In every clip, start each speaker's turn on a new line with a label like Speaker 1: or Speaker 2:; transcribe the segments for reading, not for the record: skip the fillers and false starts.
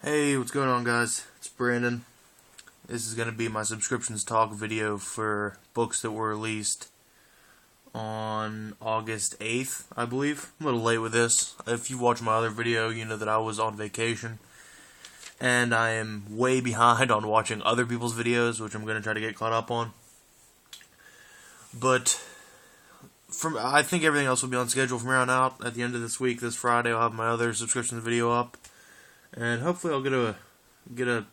Speaker 1: Hey, what's going on, guys? It's Brandon. This is going to be my subscriptions talk video for books that were released on August 8th, I believe. I'm a little late with this. If you watched my other video, you know that I was on vacation. And I am way behind on watching other people's videos, which I'm going to try to get caught up on. But I think everything else will be on schedule from here on out. At the end of this week, this Friday, I'll have my other subscriptions video up. And hopefully I'll get a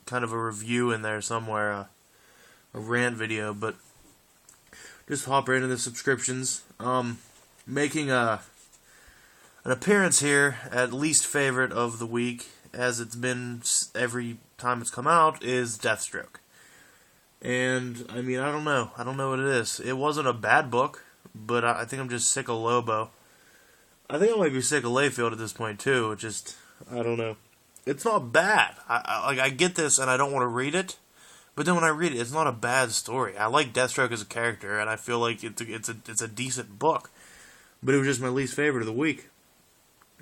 Speaker 1: kind of a review in there somewhere, a rant video, but just hop right into the subscriptions. Making an appearance here at least favorite of the week, as it's been every time it's come out, is Deathstroke. And, I mean, I don't know what it is. It wasn't a bad book, but I think I'm just sick of Lobo. I think I might be sick of Layfield at this point, too. It just, I don't know. It's not bad. I get this and I don't want to read it, but then when I read it, it's not a bad story. I like Deathstroke as a character, and I feel like it's a decent book. But it was just my least favorite of the week.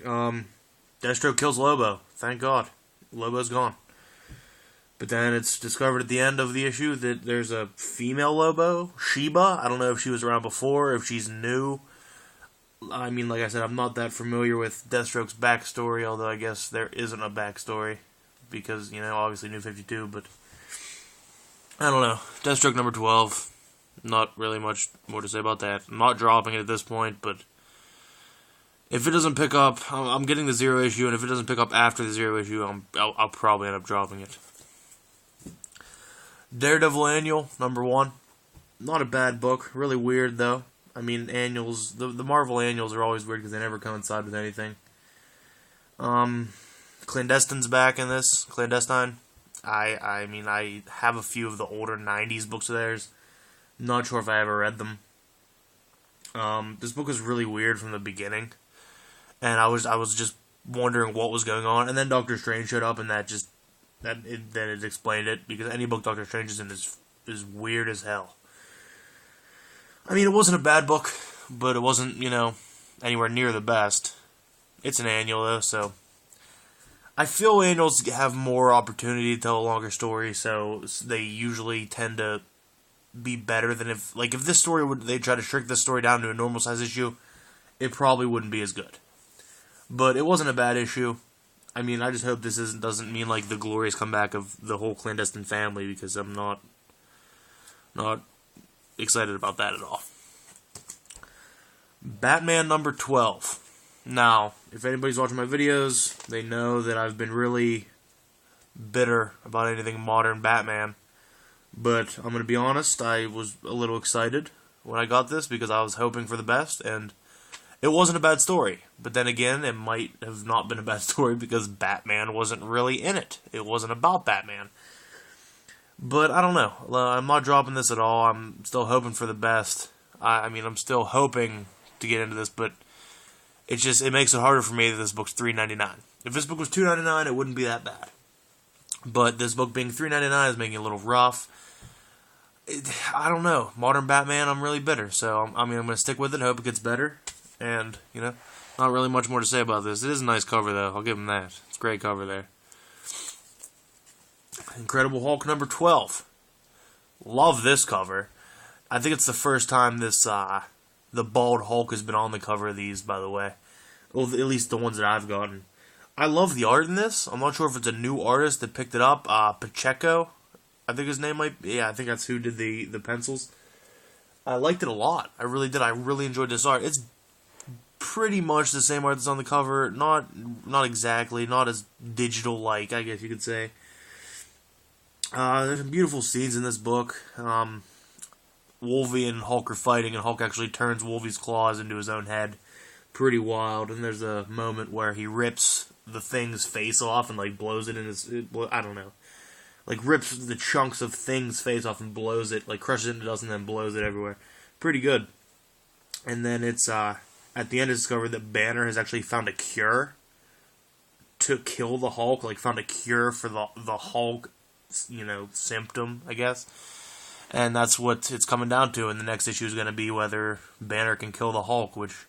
Speaker 1: Deathstroke kills Lobo. Thank God. Lobo's gone. But then it's discovered at the end of the issue that there's a female Lobo, Sheba. I don't know if she was around before, if she's new. I mean, like I said, I'm not that familiar with Deathstroke's backstory, although I guess there isn't a backstory, because, you know, obviously New 52, but I don't know. Deathstroke number 12, not really much more to say about that. I'm not dropping it at this point, but if it doesn't pick up, I'm getting the 0 issue, and if it doesn't pick up after the 0 issue, I'll probably end up dropping it. Daredevil Annual, number 1. Not a bad book, really weird, though. I mean, annuals, the Marvel annuals are always weird because they never coincide with anything. Clandestine's back in this. Clandestine. I mean, I have a few of the older 90s books of theirs. Not sure if I ever read them. This book was really weird from the beginning. And I was just wondering what was going on. And then Doctor Strange showed up, and then it explained it. Because any book Doctor Strange is in is weird as hell. I mean, it wasn't a bad book, but it wasn't, you know, anywhere near the best. It's an annual, though, so I feel annuals have more opportunity to tell a longer story, so they usually tend to be better than if this story they try to shrink this story down to a normal size issue, it probably wouldn't be as good. But it wasn't a bad issue. I mean, I just hope this doesn't mean like the glorious comeback of the whole clandestine family, because I'm not excited about that at all. Batman number 12. Now, if anybody's watching my videos, they know that I've been really bitter about anything modern Batman. But I'm going to be honest, I was a little excited when I got this because I was hoping for the best, and it wasn't a bad story. But then again, it might have not been a bad story because Batman wasn't really in it. It wasn't about Batman. But I don't know. I'm not dropping this at all. I'm still hoping for the best. I mean, I'm still hoping to get into this, but it makes it harder for me that this book's $3.99. If this book was $2.99, it wouldn't be that bad. But this book being $3.99 is making it a little rough. I don't know. Modern Batman, I'm really bitter. So, I mean, I'm going to stick with it, hope it gets better. And, you know, not really much more to say about this. It is a nice cover, though. I'll give him that. It's a great cover there. Incredible Hulk number 12. Love this cover. I think it's the first time the bald Hulk has been on the cover of these, by the way. Well, at least the ones that I've gotten. I love the art in this. I'm not sure if it's a new artist that picked it up. Pacheco, I think his name might be. Yeah, I think that's who did the pencils. I liked it a lot. I really did. I really enjoyed this art. It's pretty much the same art that's on the cover. Not exactly. Not as digital-like, I guess you could say. There's some beautiful scenes in this book. Wolvie and Hulk are fighting, and Hulk actually turns Wolvie's claws into his own head. Pretty wild. And there's a moment where he rips the Thing's face off and, like, blows it in his... I don't know. Like, rips the chunks of Thing's face off and blows it, like, crushes it into dust and then blows it everywhere. Pretty good. And then it's, at the end it's discovered that Banner has actually found a cure to kill the Hulk. Like, found a cure for the Hulk, you know, symptom, I guess. And that's what it's coming down to, and the next issue is going to be whether Banner can kill the Hulk, which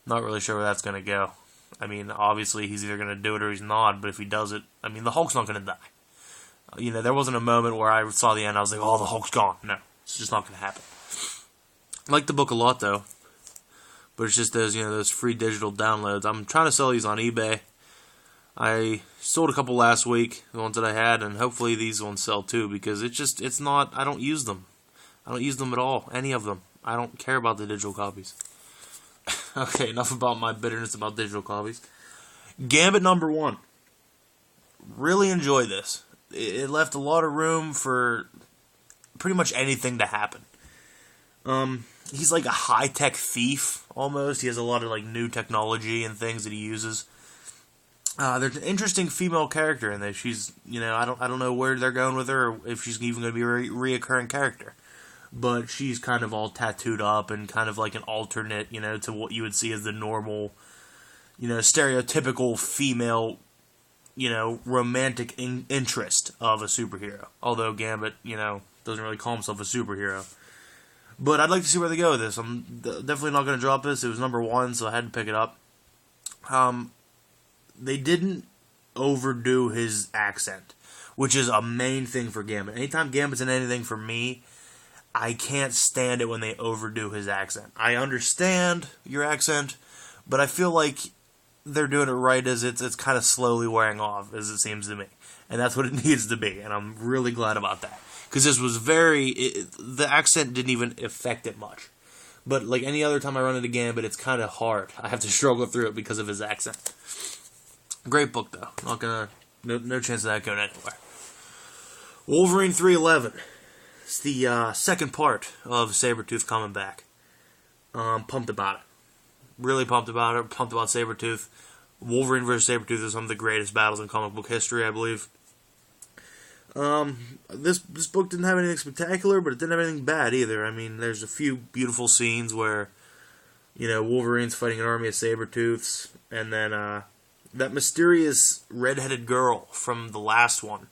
Speaker 1: I'm not really sure where that's going to go. I mean, obviously he's either going to do it or he's not, but if he does it, I mean, the Hulk's not going to die. You know, there wasn't a moment where I saw the end, I was like, oh, the Hulk's gone. No, it's just not going to happen. I like the book a lot, though, but it's just those, you know, those free digital downloads. I'm trying to sell these on eBay. I sold a couple last week, the ones that I had, and hopefully these ones sell too, because it's not, I don't use them. I don't use them at all, any of them. I don't care about the digital copies. Okay, enough about my bitterness about digital copies. Gambit #1. Really enjoyed this. It left a lot of room for pretty much anything to happen. He's like a high-tech thief, almost. He has a lot of like new technology and things that he uses. There's an interesting female character in this. She's, you know, I don't know where they're going with her, or if she's even going to be a reoccurring character. But she's kind of all tattooed up and kind of like an alternate, you know, to what you would see as the normal, you know, stereotypical female, you know, romantic interest of a superhero. Although Gambit, you know, doesn't really call himself a superhero. But I'd like to see where they go with this. I'm definitely not going to drop this. It was #1, so I had to pick it up. They didn't overdo his accent, which is a main thing for Gambit. Anytime Gambit's in anything for me, I can't stand it when they overdo his accent. I understand your accent, but I feel like they're doing it right as it's kind of slowly wearing off, as it seems to me. And that's what it needs to be, and I'm really glad about that. Because this was the accent didn't even affect it much. But like any other time I run into Gambit, it's kind of hard. I have to struggle through it because of his accent. Great book, though. No chance of that going anywhere. Wolverine 311. It's the second part of Sabretooth coming back. Pumped about it. Really pumped about it. Pumped about Sabretooth. Wolverine vs. Sabretooth is some of the greatest battles in comic book history, I believe. This book didn't have anything spectacular, but it didn't have anything bad either. I mean, there's a few beautiful scenes where, you know, Wolverine's fighting an army of Sabretooths, and then that mysterious redheaded girl from the last one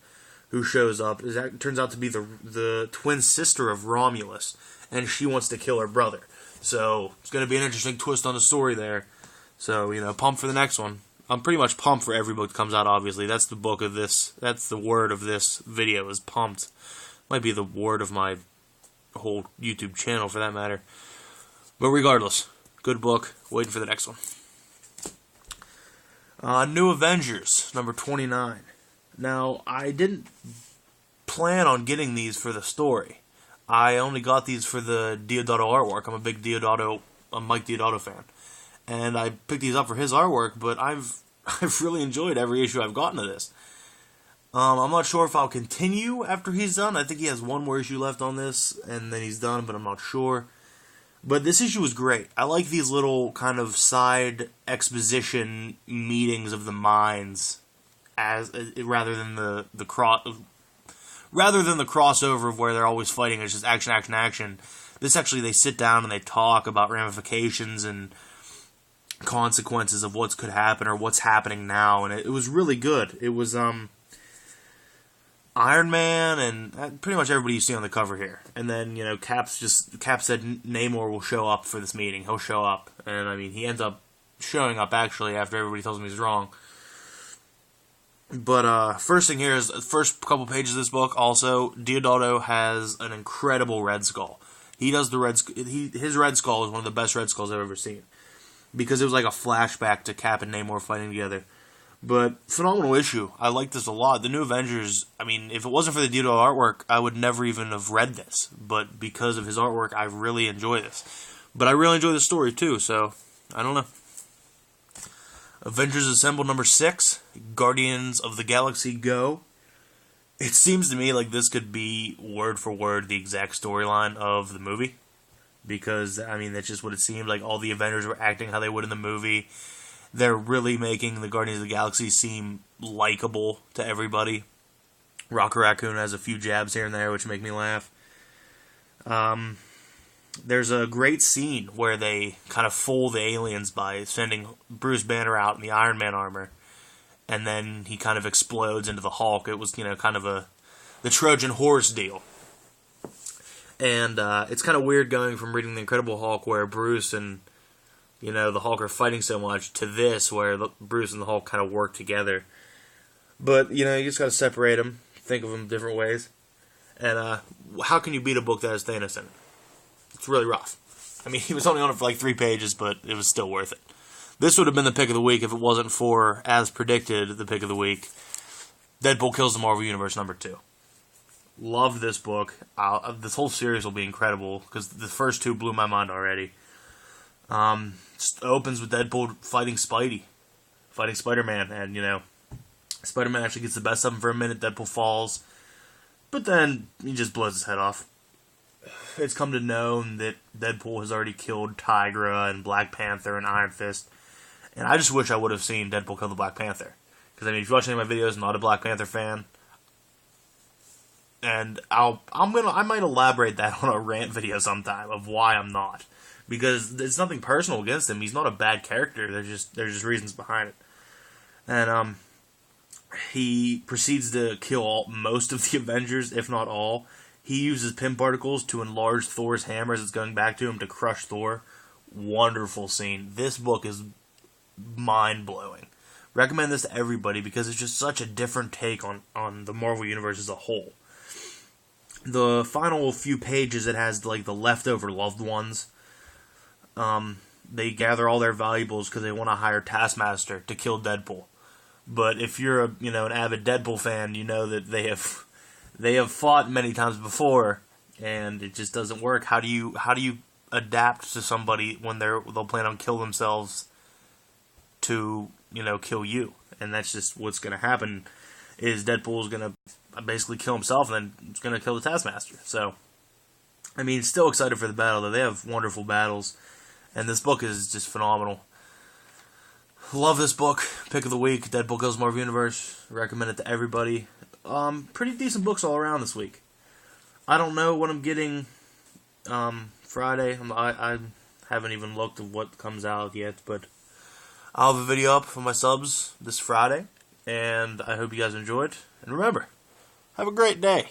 Speaker 1: who shows up turns out to be the twin sister of Romulus, and she wants to kill her brother. So it's going to be an interesting twist on the story there. So, you know, pumped for the next one. I'm pretty much pumped for every book that comes out, obviously. That's the book of this. That's the word of this video, is pumped. Might be the word of my whole YouTube channel, for that matter. But regardless, good book. Waiting for the next one. New Avengers, #29. Now, I didn't plan on getting these for the story. I only got these for the Deodato artwork. I'm a big Mike Deodato fan. And I picked these up for his artwork, but I've really enjoyed every issue I've gotten of this. I'm not sure if I'll continue after he's done. I think he has one more issue left on this, and then he's done, but I'm not sure. But this issue was great. I like these little kind of side exposition meetings of the minds, rather than the crossover of where they're always fighting. It's just action, action, action. This actually, they sit down and they talk about ramifications and consequences of what could happen or what's happening now, and it was really good. It was Iron Man and pretty much everybody you see on the cover here, and then, you know, Cap said Namor will show up for this meeting. He'll show up, and I mean, he ends up showing up actually after everybody tells him he's wrong. But first thing here is the first couple pages of this book. Also, Deodato has an incredible Red Skull. He does his Red Skull is one of the best Red Skulls I've ever seen, because it was like a flashback to Cap and Namor fighting together. But phenomenal issue. I like this a lot. The New Avengers, I mean, if it wasn't for the Deodato artwork, I would never even have read this. But because of his artwork, I really enjoy this. But I really enjoy the story too, so I don't know. Avengers Assemble #6, Guardians of the Galaxy Go. It seems to me like this could be word for word the exact storyline of the movie. Because, I mean, that's just what it seemed like. All the Avengers were acting how they would in the movie. They're really making the Guardians of the Galaxy seem likable to everybody. Rocket Raccoon has a few jabs here and there, which make me laugh. There's a great scene where they kind of fool the aliens by sending Bruce Banner out in the Iron Man armor, and then he kind of explodes into the Hulk. It was, you know, kind of the Trojan horse deal. And it's kind of weird going from reading The Incredible Hulk, where Bruce and you know, the Hulk are fighting so much, to this, where Bruce and the Hulk kind of work together. But, you know, you just got to separate them, think of them different ways. And how can you beat a book that has Thanos in it? It's really rough. I mean, he was only on it for like 3 pages, but it was still worth it. This would have been the pick of the week if it wasn't for, as predicted, the pick of the week, Deadpool Kills the Marvel Universe #2. Loved this book. This whole series will be incredible, because the first 2 blew my mind already. Opens with Deadpool fighting Spidey. Fighting Spider-Man, and, you know, Spider-Man actually gets the best of him for a minute, Deadpool falls, but then he just blows his head off. It's come to known that Deadpool has already killed Tigra and Black Panther and Iron Fist, and I just wish I would have seen Deadpool kill the Black Panther. Because, I mean, if you watch any of my videos, I'm not a Black Panther fan, and I might elaborate that on a rant video sometime of why I'm not. Because it's nothing personal against him. He's not a bad character. There's just reasons behind it. And he proceeds to kill most of the Avengers, if not all. He uses Pym particles to enlarge Thor's hammer as it's going back to him to crush Thor. Wonderful scene. This book is mind-blowing. Recommend this to everybody because it's just such a different take on the Marvel Universe as a whole. The final few pages, it has like the leftover loved ones. They gather all their valuables because they want to hire Taskmaster to kill Deadpool. But if you're an avid Deadpool fan, you know that they have fought many times before, and it just doesn't work. How do you adapt to somebody when they'll plan on kill themselves to kill you? And that's just what's going to happen. Is Deadpool's going to basically kill himself, and then he's going to kill the Taskmaster. So, I mean, still excited for the battle though. They have wonderful battles, and this book is just phenomenal. Love this book. Pick of the week, Deadpool Kills Marvel Universe. Recommend it to everybody. Pretty decent books all around this week. I don't know what I'm getting Friday. I haven't even looked at what comes out yet, but I'll have a video up for my subs this Friday, and I hope you guys enjoy it. And remember, have a great day.